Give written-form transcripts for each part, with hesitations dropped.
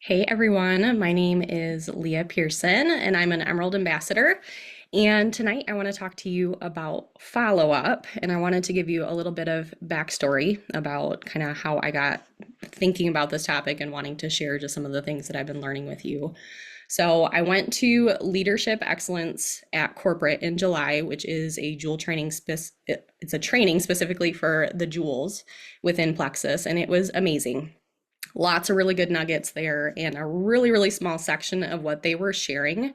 Hey everyone, my name is Leah Pearson and I'm an Emerald Ambassador. And tonight I want to talk to you about follow up. And I wanted to give you a little bit of backstory about kind of how I got thinking about this topic and wanting to share just some of the things that I've been learning with you. So I went to Leadership Excellence at Corporate in July, which is a Jewel training. It's a training specifically for the jewels within Plexus, and it was amazing. Lots of really good nuggets there, and a really, really small section of what they were sharing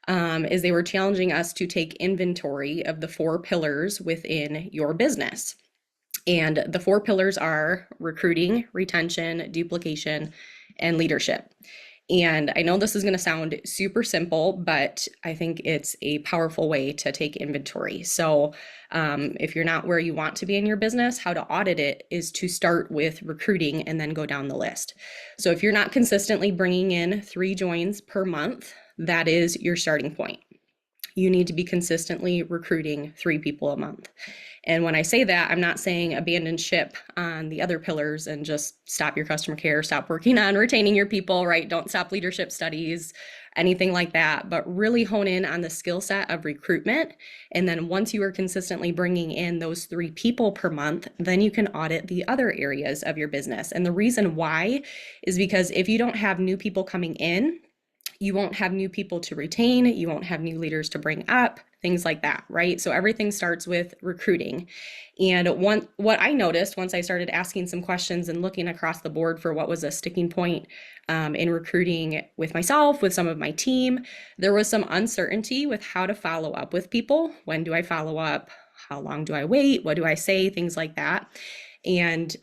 is they were challenging us to take inventory of the four pillars within your business. And the four pillars are recruiting, retention, duplication, and leadership. And I know this is going to sound super simple, but I think it's a powerful way to take inventory. So, if you're not where you want to be in your business, how to audit it is to start with recruiting and then go down the list. So, if you're not consistently bringing in 3 joins per month, that is your starting point. You need to be consistently recruiting 3 people a month. And when I say that, I'm not saying abandon ship on the other pillars and just stop your customer care, stop working on retaining your people, right? Don't stop leadership studies, anything like that, but really hone in on the skill set of recruitment. And then once you are consistently bringing in those 3 people per month, then you can audit the other areas of your business. And the reason why is because if you don't have new people coming in, you won't have new people to retain, you won't have new leaders to bring up, things like that, right? So everything starts with recruiting. And what I noticed once I started asking some questions and looking across the board for what was a sticking point in recruiting with myself, with some of my team, there was some uncertainty with how to follow up with people. When do I follow up? How long do I wait? What do I say? Things like that. And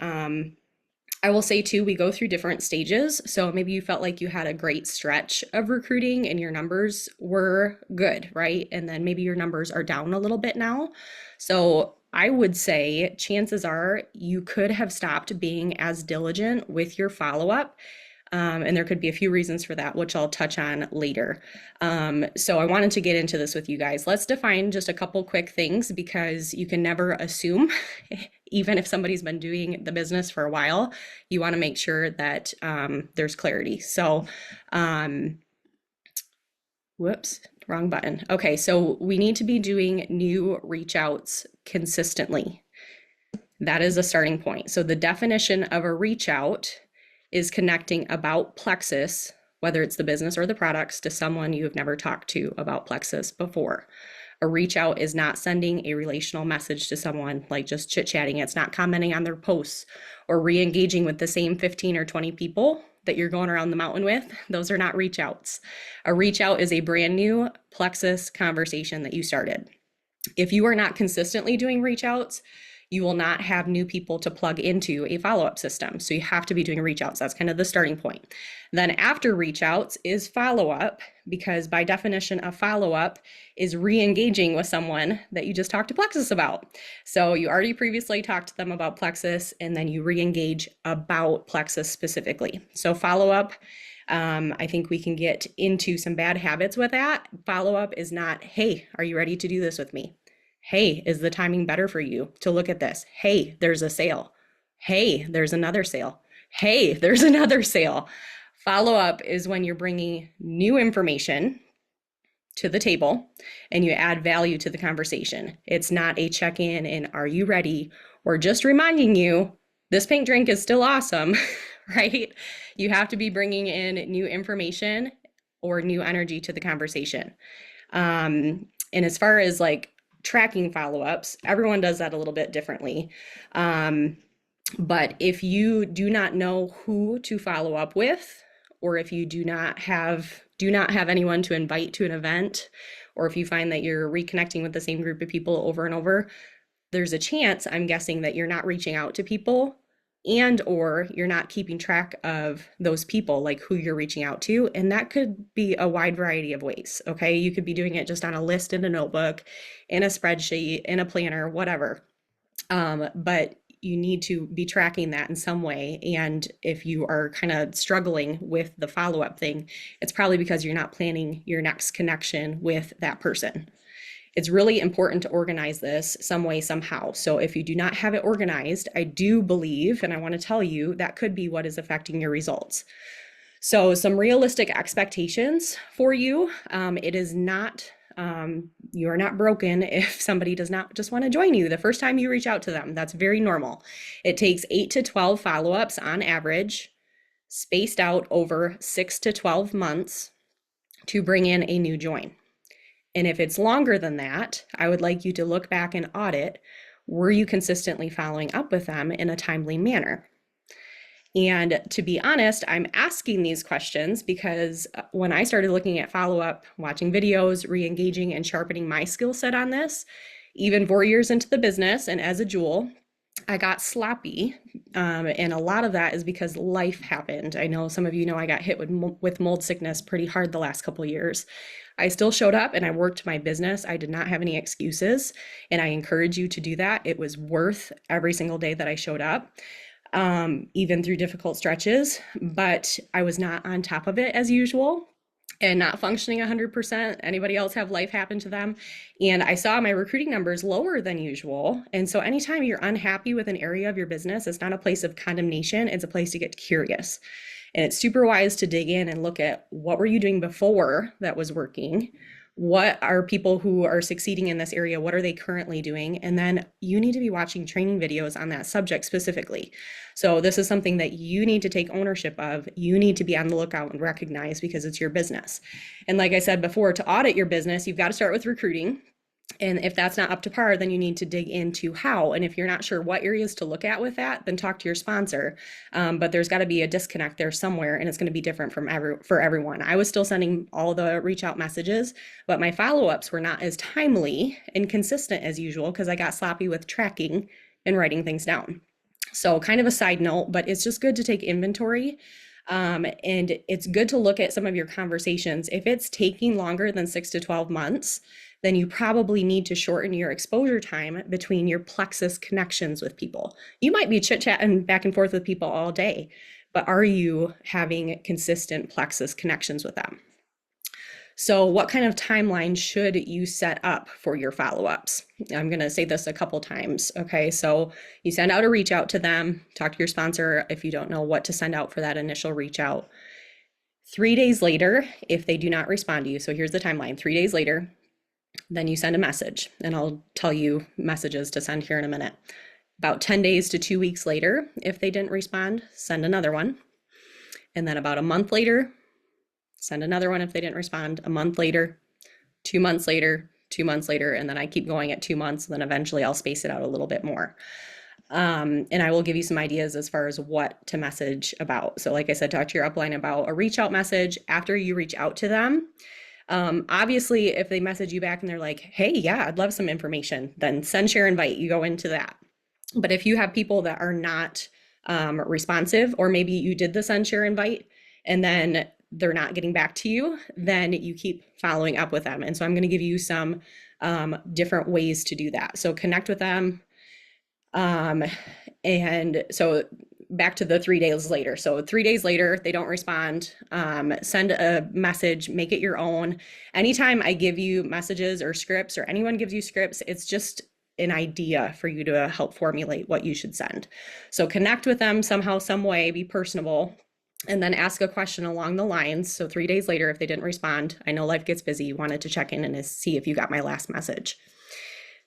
I will say too, we go through different stages. So maybe you felt like you had a great stretch of recruiting and your numbers were good, right? And then maybe your numbers are down a little bit now. So I would say chances are you could have stopped being as diligent with your follow-up. And there could be a few reasons for that, which I'll touch on later. So I wanted to get into this with you guys. Let's define just a couple quick things because you can never assume, even if somebody's been doing the business for a while, you want to make sure that there's clarity. So, whoops, wrong button. Okay, so we need to be doing new reach outs consistently. That is a starting point. So the definition of a reach out is connecting about Plexus, whether it's the business or the products, to someone you have never talked to about Plexus before. A reach out is not sending a relational message to someone, like just chit-chatting. It's not commenting on their posts or re-engaging with the same 15 or 20 people that you're going around the mountain with. Those are not reach outs. A reach out is a brand new Plexus conversation that you started. If you are not consistently doing reach outs, you will not have new people to plug into a follow-up system. So you have to be doing reach outs. That's kind of the starting point. Then after reach outs is follow-up, because by definition of follow-up is re-engaging with someone that you just talked to Plexus about. So you already previously talked to them about Plexus and then you re-engage about Plexus specifically. So follow-up, I think we can get into some bad habits with that. Follow-up is not, hey, are you ready to do this with me? Hey, is the timing better for you to look at this? Hey, there's a sale. Hey, there's another sale. Hey, there's another sale. Follow up is when you're bringing new information to the table and you add value to the conversation. It's not a check-in and are you ready? Or just reminding you this pink drink is still awesome, right? You have to be bringing in new information or new energy to the conversation. And as far as like tracking follow-ups, everyone does that a little bit differently. But if you do not know who to follow up with, or if you do not have anyone to invite to an event, or if you find that you're reconnecting with the same group of people over and over, there's a chance, I'm guessing, that you're not reaching out to people and or you're not keeping track of those people, like who you're reaching out to. And that could be a wide variety of ways, okay? You could be doing it just on a list in a notebook, in a spreadsheet, in a planner, whatever. But you need to be tracking that in some way. And if you are kind of struggling with the follow-up thing, it's probably because you're not planning your next connection with that person. It's really important to organize this some way, somehow. So if you do not have it organized, I do believe, and I want to tell you, that could be what is affecting your results. So some realistic expectations for you. It is not, you are not broken if somebody does not just want to join you the first time you reach out to them. That's very normal. It takes 8 to 12 follow-ups on average, spaced out over 6 to 12 months to bring in a new join. And if it's longer than that, I would like you to look back and audit, were you consistently following up with them in a timely manner? And to be honest, I'm asking these questions because when I started looking at follow-up, watching videos, re-engaging and sharpening my skill set on this, even 4 years into the business and as a Jewel, I got sloppy. And a lot of that is because life happened. I know some of you know I got hit with mold sickness pretty hard the last couple of years. I still showed up and I worked my business. I did not have any excuses. And I encourage you to do that. It was worth every single day that I showed up, even through difficult stretches, but I was not on top of it as usual and not functioning 100%. Anybody else have life happen to them? And I saw my recruiting numbers lower than usual. And so anytime you're unhappy with an area of your business, it's not a place of condemnation, it's a place to get curious. And it's super wise to dig in and look at what were you doing before that was working? What are people who are succeeding in this area? What are they currently doing? And then you need to be watching training videos on that subject specifically. So this is something that you need to take ownership of. You need to be on the lookout and recognize because it's your business. And like I said before, to audit your business, you've got to start with recruiting. And if that's not up to par, then you need to dig into how. And if you're not sure what areas to look at with that, then talk to your sponsor. But there's got to be a disconnect there somewhere, and it's going to be different for everyone. I was still sending all the reach out messages, but my follow-ups were not as timely and consistent as usual because I got sloppy with tracking and writing things down. So kind of a side note, but it's just good to take inventory. And it's good to look at some of your conversations. If it's taking longer than 6 to 12 months, then you probably need to shorten your exposure time between your Plexus connections with people. You might be chit-chatting back and forth with people all day, but are you having consistent Plexus connections with them? So what kind of timeline should you set up for your follow-ups? I'm going to say this a couple times. Okay, so you send out a reach out to them, talk to your sponsor if you don't know what to send out for that initial reach out. 3 days later, if they do not respond to you, so here's the timeline, 3 days later, then you send a message, and I'll tell you messages to send here in a minute. About 10 days to 2 weeks later, if they didn't respond, send another one. And then about a month later, send another one if they didn't respond. A month later, 2 months later, 2 months later, and then I keep going at 2 months, and then eventually I'll space it out a little bit more. And I will give you some ideas as far as what to message about. So like I said, talk to your upline about a reach out message after you reach out to them. Obviously, if they message you back and they're like, hey, yeah, I'd love some information, then send, share, invite, you go into that. But if you have people that are not responsive, or maybe you did the send, share, invite, and then they're not getting back to you, then you keep following up with them. And so I'm going to give you some different ways to do that. So connect with them. And so back to the 3 days later. So 3 days later, they don't respond, send a message, make it your own. Anytime I give you messages or scripts, or anyone gives you scripts, it's just an idea for you to help formulate what you should send. So connect with them somehow, some way, be personable, and then ask a question along the lines. So 3 days later, if they didn't respond, I know life gets busy, you wanted to check in and see if you got my last message.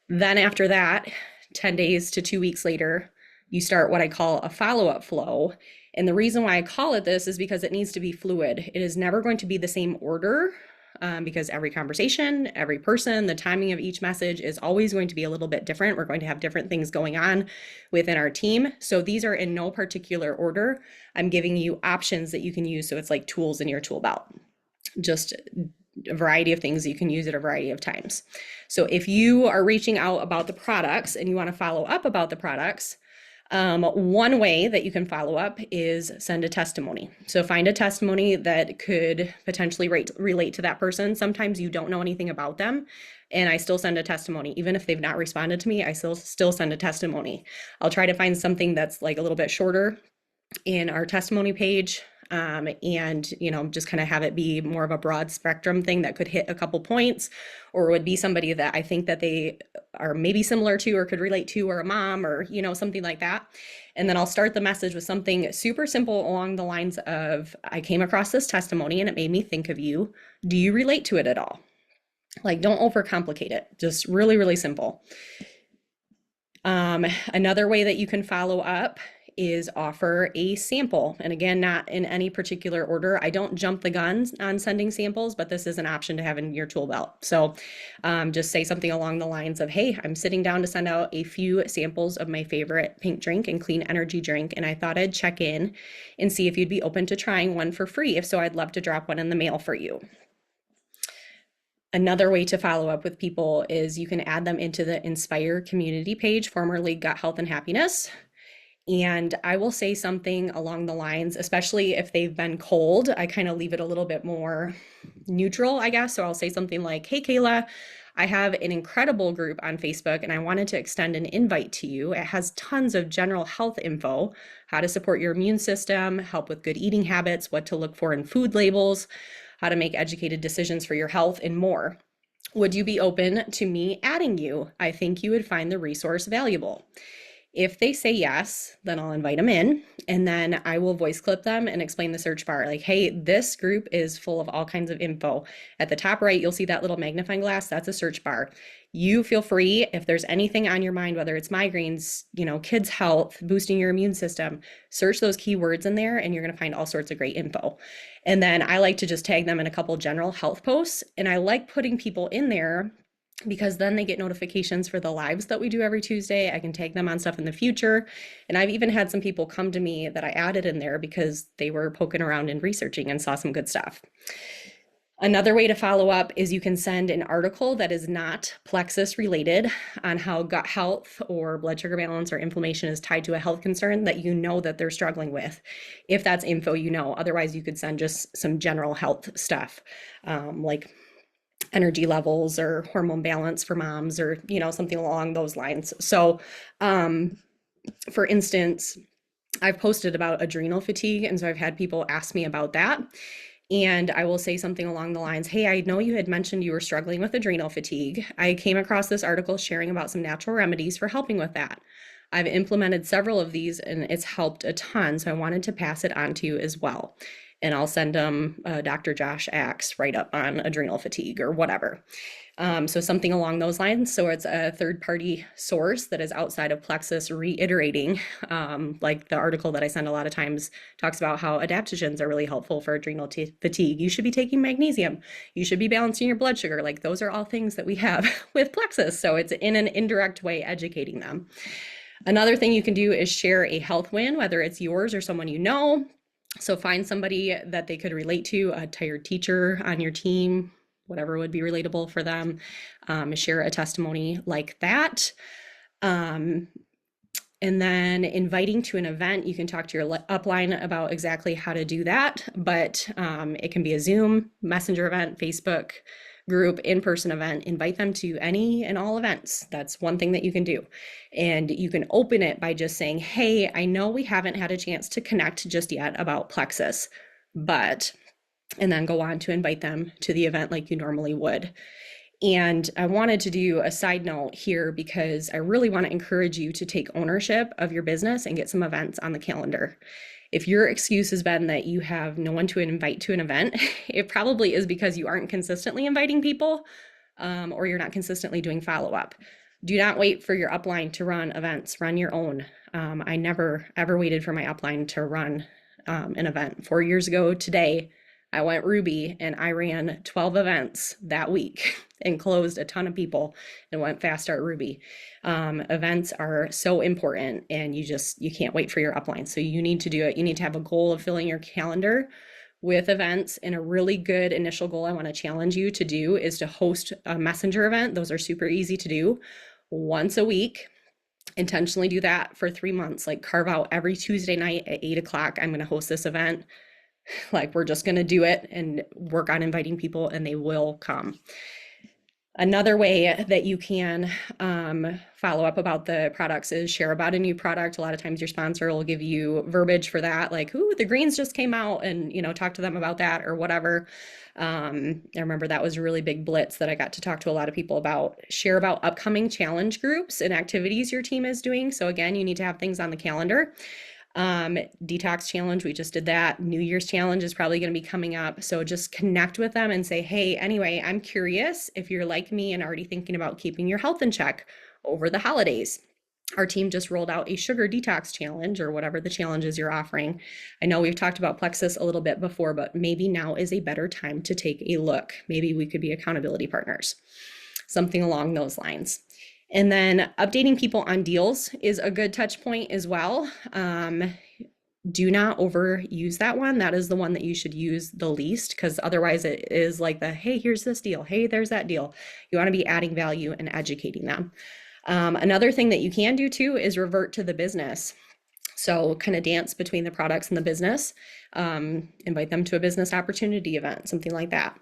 Then after that, 10 days to 2 weeks later, you start what I call a follow-up flow. And the reason why I call it this is because it needs to be fluid. It is never going to be the same order, because every conversation, every person, the timing of each message is always going to be a little bit different. We're going to have different things going on within our team. So these are in no particular order. I'm giving you options that you can use. So it's like tools in your tool belt, just a variety of things you can use at a variety of times. So if you are reaching out about the products and you want to follow up about the products, one way that you can follow up is send a testimony. So find a testimony that could potentially relate to that person. Sometimes you don't know anything about them, and I still send a testimony. Even if they've not responded to me, I still send a testimony. I'll try to find something that's like a little bit shorter in our testimony page. and just kind of have it be more of a broad spectrum thing that could hit a couple points, or would be somebody that I think that they are maybe similar to or could relate to, or a mom, or something like that. And then I'll start the message with something super simple along the lines of, I came across this testimony and it made me think of you. Do you relate to it at all? Like, don't overcomplicate it. Just really, really simple. Another way that you can follow up is offer a sample. And again, not in any particular order. I don't jump the guns on sending samples, but this is an option to have in your tool belt. So just say something along the lines of, hey, I'm sitting down to send out a few samples of my favorite pink drink and clean energy drink, and I thought I'd check in and see if you'd be open to trying one for free. If so, I'd love to drop one in the mail for you. Another way to follow up with people is you can add them into the Inspire community page, formerly Gut Health and Happiness. And I will say something along the lines, especially if they've been cold, I kind of leave it a little bit more neutral, I guess. So I'll say something like, hey, Kayla, I have an incredible group on Facebook and I wanted to extend an invite to you. It has tons of general health info, how to support your immune system, help with good eating habits, what to look for in food labels, how to make educated decisions for your health, and more. Would you be open to me adding you? I think you would find the resource valuable. If they say yes, then I'll invite them in, and then I will voice clip them and explain the search bar. Like, hey, this group is full of all kinds of info. At the top right, you'll see that little magnifying glass. That's a search bar. You feel free, if there's anything on your mind, whether it's migraines, kids' health, boosting your immune system, search those keywords in there and you're going to find all sorts of great info. And then I like to just tag them in a couple general health posts. And I like putting people in there because then they get notifications for the lives that we do every Tuesday. I can tag them on stuff in the future. And I've even had some people come to me that I added in there because they were poking around and researching and saw some good stuff. Another way to follow up is you can send an article that is not Plexus related on how gut health or blood sugar balance or inflammation is tied to a health concern that that they're struggling with. If that's info, otherwise you could send just some general health stuff, like energy levels or hormone balance for moms, or something along those lines. So for instance, I've posted about adrenal fatigue, and so I've had people ask me about that, and I will say something along the lines, hey, I know you had mentioned you were struggling with adrenal fatigue. I came across this article sharing about some natural remedies for helping with that. I've implemented several of these and it's helped a ton, so I wanted to pass it on to you as well. And I'll send them Dr. Josh Axe write up on adrenal fatigue or whatever. So something along those lines. So it's a third-party source that is outside of Plexus reiterating, like the article that I send a lot of times talks about how adaptogens are really helpful for adrenal fatigue. You should be taking magnesium. You should be balancing your blood sugar. Like, those are all things that we have with Plexus. So it's in an indirect way educating them. Another thing you can do is share a health win, whether it's yours or someone you know. So find somebody that they could relate to, a tired teacher on your team, whatever would be relatable for them. Share a testimony like that. And then inviting to an event, you can talk to your upline about exactly how to do that, but it can be a Zoom, Messenger event, Facebook group, in-person event. Invite them to any and all events. That's one thing that you can do. And you can open it by just saying, hey, I know we haven't had a chance to connect just yet about Plexus, but, and then go on to invite them to the event like you normally would. And I wanted to do a side note here because I really want to encourage you to take ownership of your business and get some events on the calendar. If your excuse has been that you have no one to invite to an event, it probably is because you aren't consistently inviting people, or you're not consistently doing follow-up. Do not wait for your upline to run events, run your own. I never ever waited for my upline to run an event. 4 years ago today, I went Ruby and I ran 12 events that week and closed a ton of people and went fast start Ruby. Events are so important, and you can't wait for your upline. So you need to do it. You need to have a goal of filling your calendar with events, and a really good initial goal I want to challenge you to do is to host a messenger event. Those are super easy to do once a week. Intentionally do that for 3 months, like carve out every Tuesday night at 8 o'clock. I'm going to host this event. Like, we're just going to do it and work on inviting people, and they will come. Another way that you can follow up about the products is share about a new product. A lot of times your sponsor will give you verbiage for that, like, ooh, the greens just came out, and talk to them about that or whatever. I remember that was a really big blitz that I got to talk to a lot of people about. Share about upcoming challenge groups and activities your team is doing. So again, you need to have things on the calendar. Detox challenge, we just did that. New Year's challenge is probably going to be coming up. So just connect with them and say, hey, anyway, I'm curious if you're like me and already thinking about keeping your health in check over the holidays. Our team just rolled out a sugar detox challenge, or whatever the challenges you're offering. I know we've talked about Plexus a little bit before, but maybe now is a better time to take a look. Maybe we could be accountability partners, something along those lines. And then updating people on deals is a good touch point as well. Do not overuse that one. That is the one that you should use the least, because otherwise it is like the, hey, here's this deal. Hey, there's that deal. You want to be adding value and educating them. Another thing that you can do too is revert to the business. So kind of dance between the products and the business. Invite them to a business opportunity event, something like that.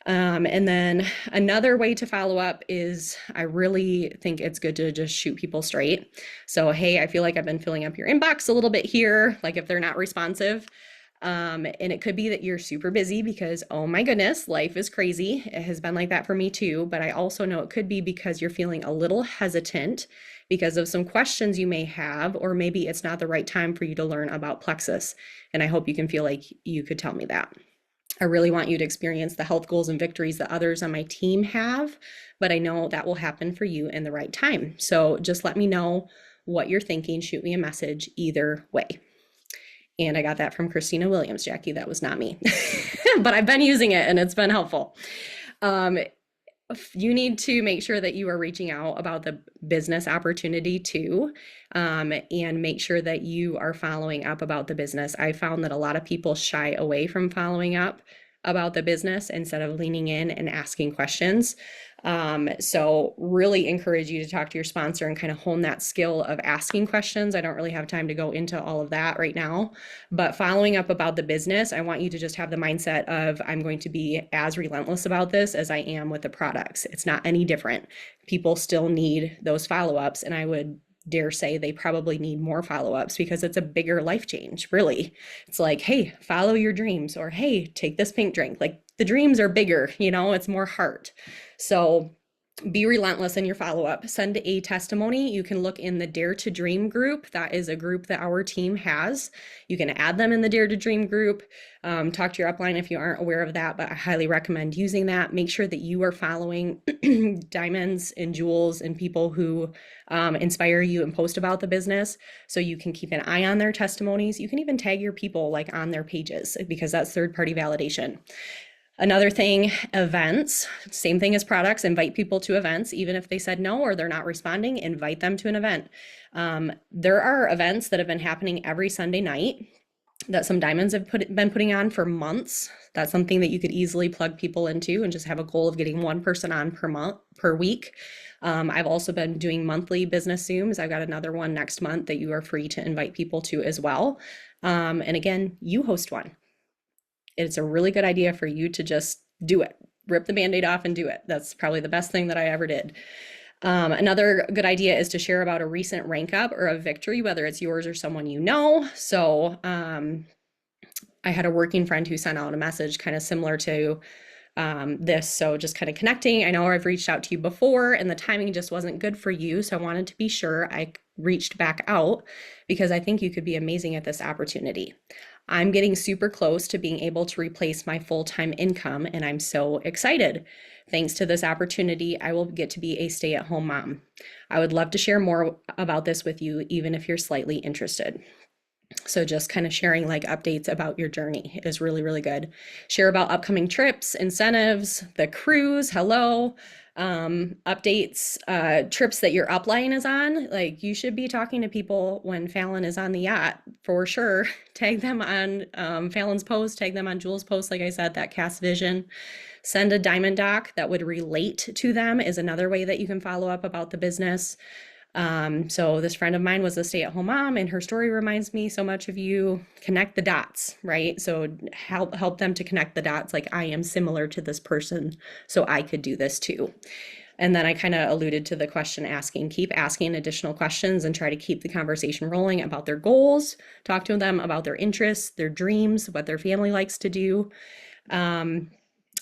And then another way to follow up is, I really think it's good to just shoot people straight. So, hey, I feel like I've been filling up your inbox a little bit here, like if they're not responsive. And it could be that you're super busy because, oh my goodness, life is crazy. It has been like that for me too. But I also know it could be because you're feeling a little hesitant because of some questions you may have, or maybe it's not the right time for you to learn about Plexus. And I hope you can feel like you could tell me that. I really want you to experience the health goals and victories that others on my team have, but I know that will happen for you in the right time. So just let me know what you're thinking. Shoot me a message either way. And I got that from Christina Williams, Jackie. That was not me, but I've been using it and it's been helpful. You need to make sure that you are reaching out about the business opportunity too, and make sure that you are following up about the business. I found that a lot of people shy away from following up about the business instead of leaning in and asking questions. So really encourage you to talk to your sponsor and kind of hone that skill of asking questions. I don't really have time to go into all of that right now, but following up about the business, I want you to just have the mindset of, I'm going to be as relentless about this as I am with the products. It's not any different. People still need those follow-ups, and I would dare say they probably need more follow-ups because it's a bigger life change, really. It's like, hey, follow your dreams, or hey, take this pink drink. Like, the dreams are bigger, it's more heart. So be relentless in your follow-up. Send a testimony. You can look in the Dare to Dream group. That is a group that our team has. You can add them in the Dare to Dream group. Talk to your upline if you aren't aware of that, but I highly recommend using that. Make sure that you are following diamonds and jewels and people who inspire you and post about the business, so you can keep an eye on their testimonies. You can even tag your people like on their pages, because that's third-party validation. Another thing, events, same thing as products. Invite people to events, even if they said no or they're not responding, invite them to an event. There are events that have been happening every Sunday night that some diamonds have been putting on for months. That's something that you could easily plug people into and just have a goal of getting one person on per week. I've also been doing monthly business Zooms. I've got another one next month that you are free to invite people to as well. And again, you host one. It's a really good idea for you to just do it. Rip the Band-Aid off and do it. That's probably the best thing that I ever did. Another good idea is to share about a recent rank up or a victory, whether it's yours or someone you know. So I had a working friend who sent out a message kind of similar to this. So just kind of connecting. I know I've reached out to you before and the timing just wasn't good for you. So I wanted to be sure I reached back out because I think you could be amazing at this opportunity. I'm getting super close to being able to replace my full-time income, and I'm so excited. Thanks to this opportunity, I will get to be a stay-at-home mom. I would love to share more about this with you, even if you're slightly interested. So just kind of sharing like updates about your journey is really, really good. Share about upcoming trips, incentives, the cruise, hello, updates, trips that your upline is on. Like, you should be talking to people when Fallon is on the yacht for sure. Tag them on Fallon's post, tag them on Jules' post. Like I said, that cast vision. Send a diamond doc that would relate to them is another way that you can follow up about the business. So this friend of mine was a stay-at-home mom, and her story reminds me so much of you. Connect the dots, right? So help them to connect the dots. Like, I am similar to this person, so I could do this too. And then I kind of alluded to the question asking. Keep asking additional questions and try to keep the conversation rolling about their goals. Talk to them about their interests, their dreams, what their family likes to do.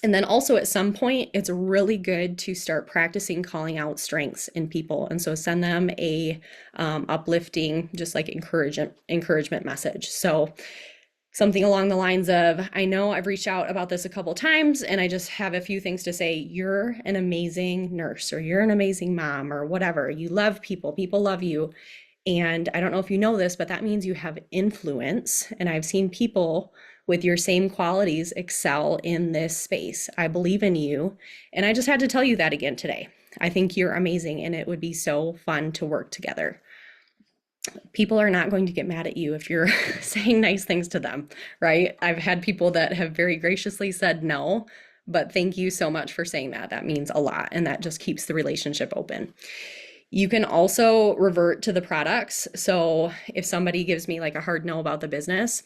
And then also at some point, it's really good to start practicing calling out strengths in people. And so send them a uplifting, just like encouragement message. So something along the lines of, I know I've reached out about this a couple times and I just have a few things to say. You're an amazing nurse, or you're an amazing mom, or whatever. You love people, people love you. And I don't know if you know this, but that means you have influence. And I've seen people with your same qualities excel in this space. I believe in you. And I just had to tell you that again today. I think you're amazing, and it would be so fun to work together. People are not going to get mad at you if you're saying nice things to them, right? I've had people that have very graciously said no, but thank you so much for saying that. That means a lot, and that just keeps the relationship open. You can also revert to the products. So if somebody gives me like a hard no about the business,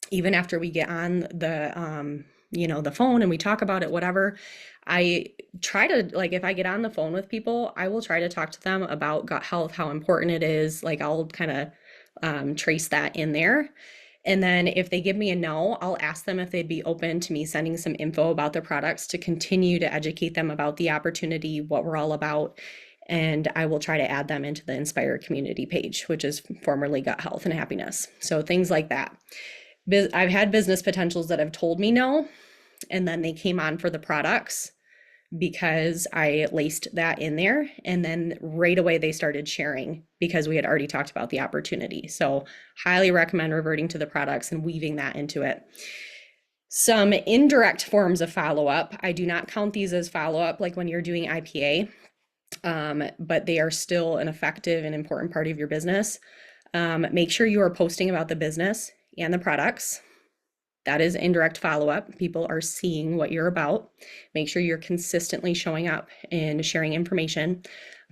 even after we get on the phone and we talk about it, whatever, I try to, like, if I get on the phone with people, I will try to talk to them about gut health, how important it is. Like, I'll kind of trace that in there. And then if they give me a no, I'll ask them if they'd be open to me sending some info about the products to continue to educate them about the opportunity, what we're all about. And I will try to add them into the Inspire community page, which is formerly Gut Health and Happiness. So things like that. I've had business potentials that have told me no, and then they came on for the products because I laced that in there. And then right away they started sharing because we had already talked about the opportunity. So highly recommend reverting to the products and weaving that into it. Some indirect forms of follow-up. I do not count these as follow-up like when you're doing IPA, but they are still an effective and important part of your business. Make sure you are posting about the business and the products. That is indirect follow-up. People are seeing what you're about. Make sure you're consistently showing up and sharing information.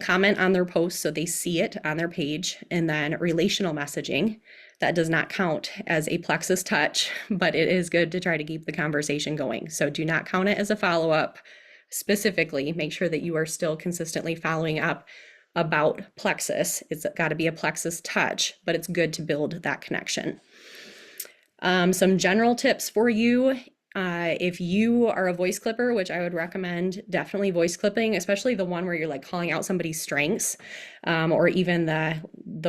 Comment on their posts so they see it on their page. And then relational messaging. That does not count as a plexus touch, but it is good to try to keep the conversation going. So do not count it as a follow-up. Specifically, make sure that you are still consistently following up about plexus. It's got to be a plexus touch, but it's good to build that connection. Some general tips for you. If you are a voice clipper, which I would recommend definitely voice clipping, especially the one where you're like calling out somebody's strengths, or even the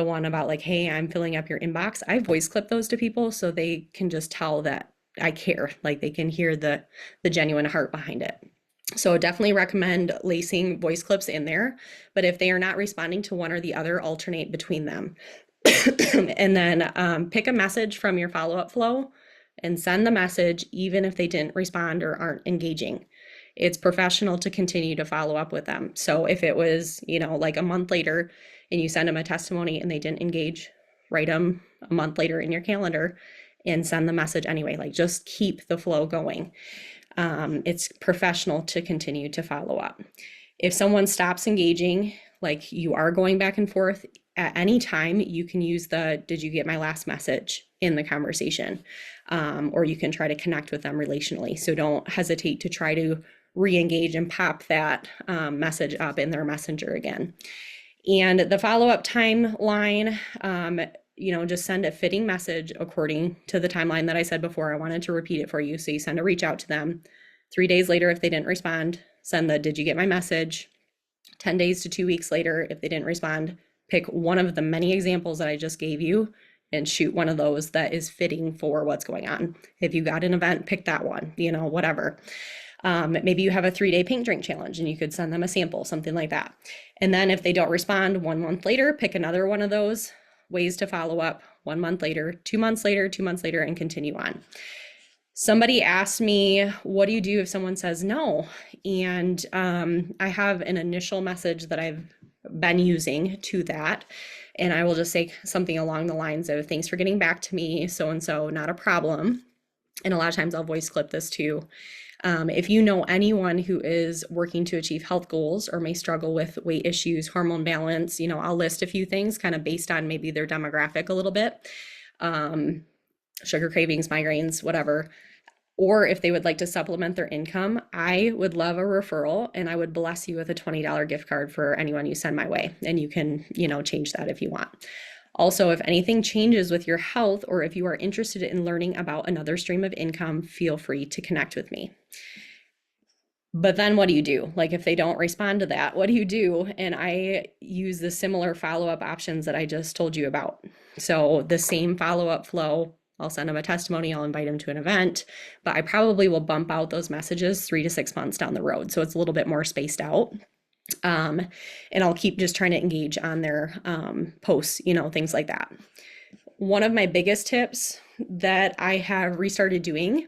one about like, hey, I'm filling up your inbox. I voice clip those to people so they can just tell that I care, like they can hear the genuine heart behind it. So definitely recommend lacing voice clips in there, but if they are not responding to one or the other, alternate between them. And then pick a message from your follow-up flow and send the message even if they didn't respond or aren't engaging. It's professional to continue to follow up with them. So if it was, like a month later and you send them a testimony and they didn't engage, write them a month later in your calendar and send the message anyway. Like, just keep the flow going. It's professional to continue to follow up. If someone stops engaging, like you are going back and forth, at any time you can use the "did you get my last message" in the conversation, or you can try to connect with them relationally. So don't hesitate to try to re-engage and pop that message up in their messenger again. And the follow-up timeline, just send a fitting message according to the timeline that I said before. I wanted to repeat it for you. So you send a reach out to them. 3 days later, if they didn't respond, send the "did you get my message?" 10 days to 2 weeks later, if they didn't respond, pick one of the many examples that I just gave you and shoot one of those that is fitting for what's going on. If you got an event, pick that one, whatever. Maybe you have a 3-day pink drink challenge and you could send them a sample, something like that. And then if they don't respond 1 month later, pick another one of those ways to follow up 1 month later, 2 months later, 2 months later, and continue on. Somebody asked me, what do you do if someone says no? And I have an initial message that I've been using to that. And I will just say something along the lines of, "Thanks for getting back to me, so-and-so, not a problem." And a lot of times I'll voice clip this too. If you know anyone who is working to achieve health goals or may struggle with weight issues, hormone balance, I'll list a few things kind of based on maybe their demographic a little bit. Sugar cravings, migraines, whatever. Or if they would like to supplement their income, I would love a referral, and I would bless you with a $20 gift card for anyone you send my way. And you can, change that if you want. Also, if anything changes with your health, or if you are interested in learning about another stream of income, feel free to connect with me. But then what do you do? Like if they don't respond to that, what do you do? And I use the similar follow-up options that I just told you about. So the same follow-up flow, I'll send them a testimony, I'll invite them to an event, but I probably will bump out those messages 3 to 6 months down the road. So it's a little bit more spaced out. And I'll keep just trying to engage on their posts, things like that. One of my biggest tips that I have restarted doing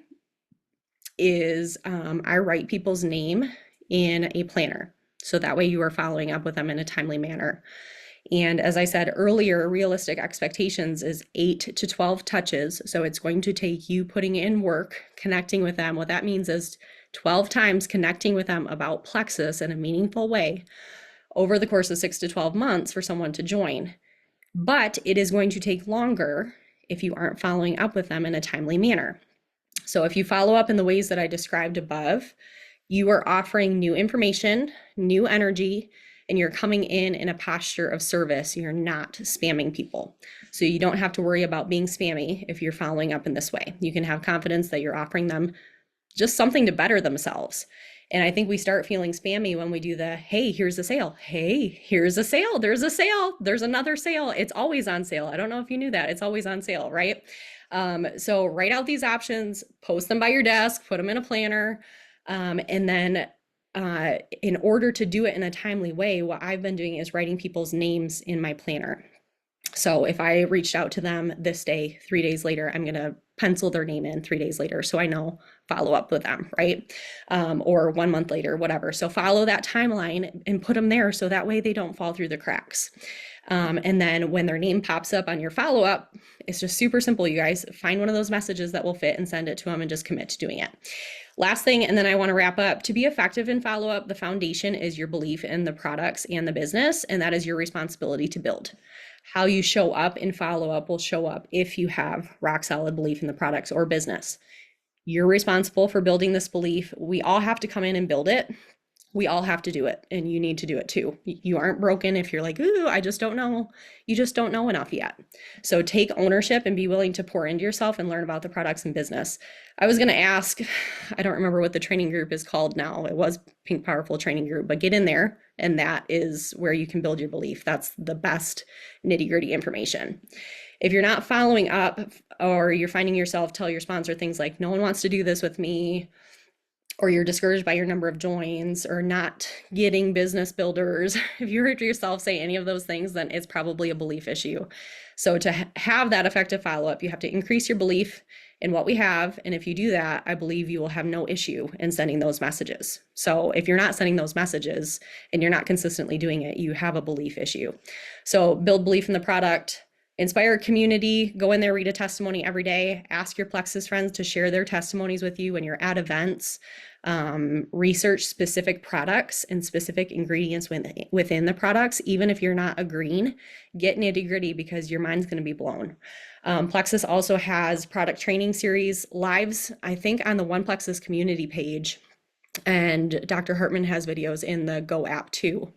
is I write people's name in a planner. So that way you are following up with them in a timely manner. And as I said earlier, realistic expectations is 8 to 12 touches. So it's going to take you putting in work, connecting with them. What that means is 12 times connecting with them about Plexus in a meaningful way over the course of 6 to 12 months for someone to join. But it is going to take longer if you aren't following up with them in a timely manner. So if you follow up in the ways that I described above, you are offering new information, new energy, and you're coming in a posture of service. You're not spamming people. So you don't have to worry about being spammy if you're following up in this way. You can have confidence that you're offering them just something to better themselves. And I think we start feeling spammy when we do the, hey, here's a sale. Hey, here's a sale. There's a sale. There's another sale. It's always on sale. I don't know if you knew that. It's always on sale, right? So write out these options, post them by your desk, put them in a planner. And then in order to do it in a timely way, what I've been doing is writing people's names in my planner. So if I reached out to them this day, 3 days later, I'm going to pencil their name in 3 days later. So I know, follow up with them, right? Or 1 month later, whatever. So follow that timeline and put them there so that way they don't fall through the cracks. And then when their name pops up on your follow-up, it's just super simple, you guys. Find one of those messages that will fit and send it to them and just commit to doing it. Last thing, and then I want to wrap up. To be effective in follow-up, the foundation is your belief in the products and the business, and that is your responsibility to build. How you show up in follow-up will show up if you have rock solid belief in the products or business. You're responsible for building this belief. We all have to come in and build it. We all have to do it, and you need to do it too. You aren't broken if you're like, ooh, I just don't know. You just don't know enough yet. So take ownership and be willing to pour into yourself and learn about the products and business. I was going to ask, I don't remember what the training group is called now. It was Pink Powerful Training Group, but get in there, and that is where you can build your belief. That's the best nitty-gritty information. If you're not following up, or you're finding yourself tell your sponsor things like, no one wants to do this with me, or you're discouraged by your number of joins, or not getting business builders, if you heard yourself say any of those things, then it's probably a belief issue. So to have that effective follow-up, you have to increase your belief in what we have. And if you do that, I believe you will have no issue in sending those messages. So if you're not sending those messages and you're not consistently doing it, you have a belief issue. So build belief in the product. Inspire a community, go in there, read a testimony every day, ask your Plexus friends to share their testimonies with you when you're at events, research specific products and specific ingredients within the products. Even if you're not agreeing, get nitty gritty because your mind's going to be blown. Plexus also has product training series lives, I think on the One Plexus community page, and Dr. Hartman has videos in the Go app too.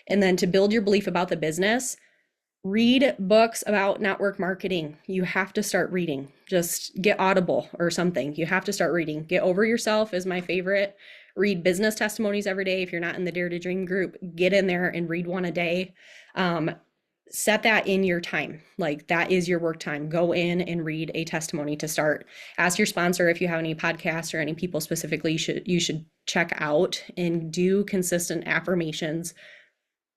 And then to build your belief about the business, read books about network marketing. You have to start reading. Just get Audible or something. You have to start reading. Get Over Yourself is my favorite. Read business testimonies every day. If you're not in the Dare to Dream group, get in there and read one a day. Set that in your time. Like that is your work time. Go in and read a testimony to start. Ask your sponsor if you have any podcasts or any people specifically you should check out, and do consistent affirmations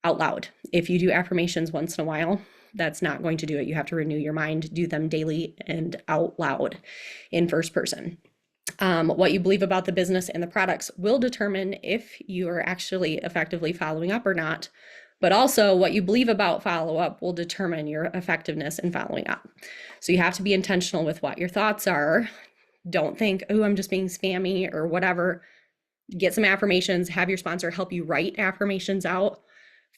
out loud. If you do affirmations once in a while, that's not going to do it. You have to renew your mind, do them daily and out loud in first person. What you believe about the business and the products will determine if you are actually effectively following up or not. But also what you believe about follow-up will determine your effectiveness in following up. So you have to be intentional with what your thoughts are. Don't think, oh, I'm just being spammy or whatever. Get some affirmations, have your sponsor help you write affirmations out.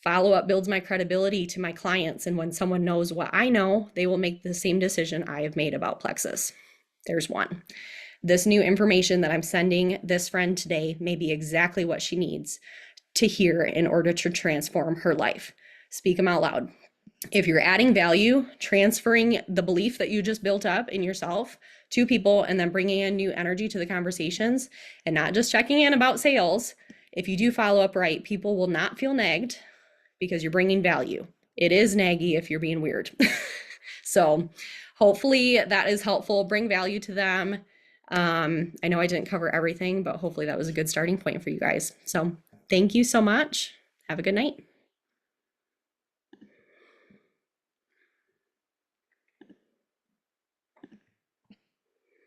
Follow up builds my credibility to my clients. And when someone knows what I know, they will make the same decision I have made about Plexus. There's one. This new information that I'm sending this friend today may be exactly what she needs to hear in order to transform her life. Speak them out loud. If you're adding value, transferring the belief that you just built up in yourself to people and then bringing in new energy to the conversations and not just checking in about sales, if you do follow up right, people will not feel nagged because you're bringing value. It is naggy if you're being weird. So hopefully that is helpful. Bring value to them. I know I didn't cover everything, but hopefully that was a good starting point for you guys. So thank you so much. Have a good night.